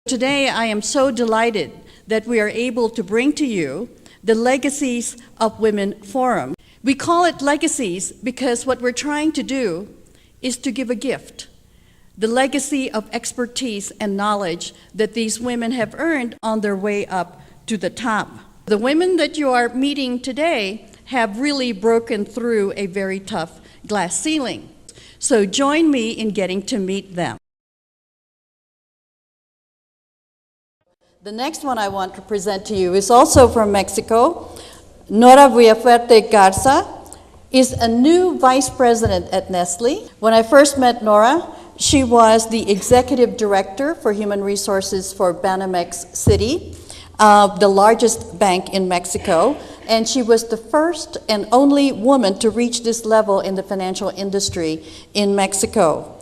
Today, I am so delighted that we are able to bring to you the Legacies of Women Forum. We call it Legacies because what we're trying to do is to give a gift, the legacy of expertise and knowledge that these women have earned on their way up to the top. The women that you are meeting today have really broken through a very tough glass ceiling. So join me in getting to meet them. The next one I want to present to you is also from Mexico. Nora Villafuerte Garza is a new vice president at Nestle. When I first met Nora, she was the executive director for human resources for Banamex City, the largest bank in Mexico, and she was the first and only woman to reach this level in the financial industry in Mexico.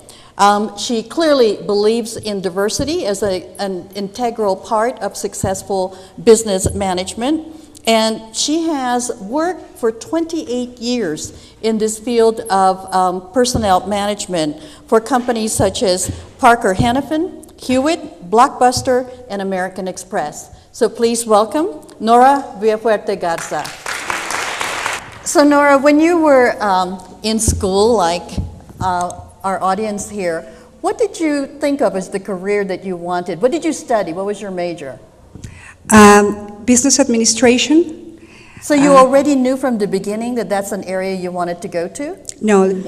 She clearly believes in diversity as an integral part of successful business management, and she has worked for 28 years in this field of personnel management for companies such as Parker Hannifin, Hewitt, Blockbuster, and American Express. So please welcome Nora Villafuerte Garza. So Nora, when you were in school, like our audience here, what did you think of as the career that you wanted? What did you study? What was your major? Business administration. So you already knew from the beginning that that's an area you wanted to go to? No.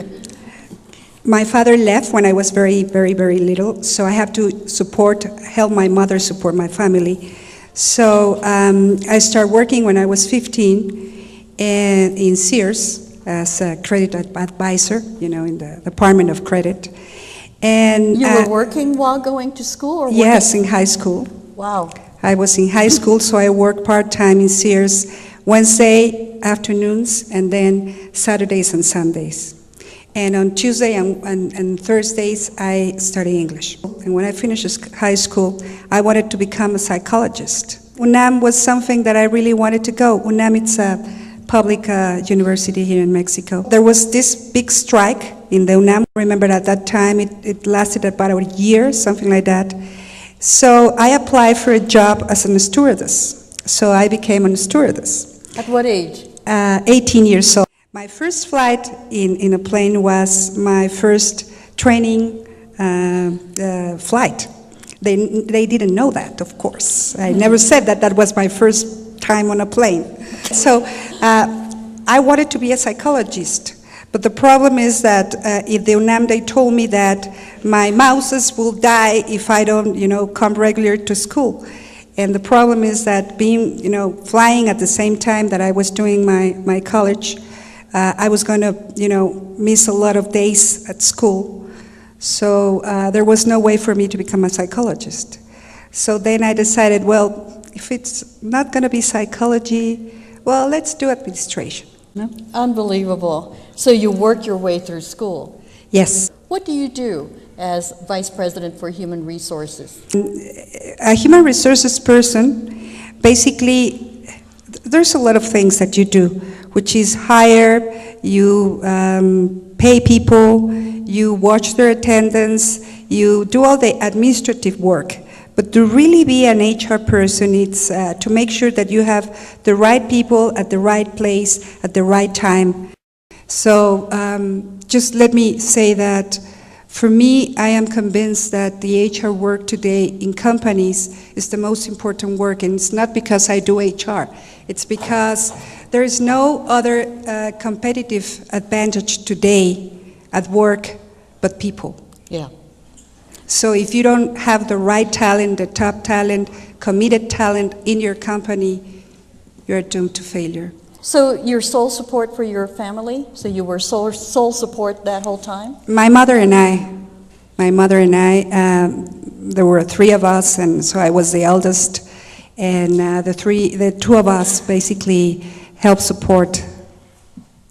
My father left when I was very, very, very little, so I have to help my mother support my family. So I started working when I was 15 in Sears as a credit advisor, in the Department of Credit. And you were working while going to school? Or yes, in high school. Wow. I was in high school, so I worked part-time in Sears Wednesday afternoons and then Saturdays and Sundays. And on Tuesday and Thursdays, I studied English. And when I finished high school, I wanted to become a psychologist. UNAM was something that I really wanted to go. UNAM, it's a public university here in Mexico. There was this big strike in the UNAM. I remember at that time, it lasted about a year, something like that. So I applied for a job as a stewardess. So I became a stewardess. At what age? 18 years old. My first flight in a plane was my first training flight. They didn't know that, of course. I never said that was my first time on a plane. So I wanted to be a psychologist. But the problem is that at the UNAM, they told me that my mouses will die if I don't, come regularly to school. And the problem is that flying at the same time that I was doing my college, I was going to, miss a lot of days at school. So there was no way for me to become a psychologist. So then I decided, well, if it's not going to be psychology, well, let's do administration. No? Unbelievable. So you worked your way through school? Yes. What do you do as Vice President for Human Resources? A human resources person, basically, there's a lot of things that you do, which is hire, you pay people, you watch their attendance, you do all the administrative work. But to really be an HR person, it's to make sure that you have the right people at the right place at the right time. So just let me say that for me, I am convinced that the HR work today in companies is the most important work, and it's not because I do HR. It's because there is no other competitive advantage today at work but people. Yeah. So if you don't have the right talent, the top talent, committed talent in your company, you're doomed to failure. So your sole support for your family? So you were sole support that whole time? My mother and I, there were three of us, and so I was the eldest, and the two of us basically helped support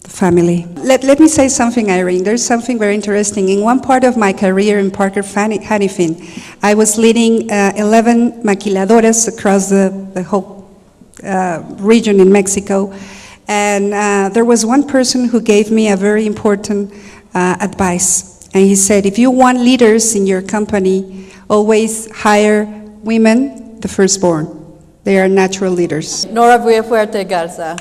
the family. Let me say something, Irene. There's something very interesting. In one part of my career in Parker Hannifin, I was leading 11 maquiladoras across the whole region in Mexico, and there was one person who gave me a very important advice, and he said, if you want leaders in your company, always hire women, the firstborn. They are natural leaders. Nora Villafuerte Garza.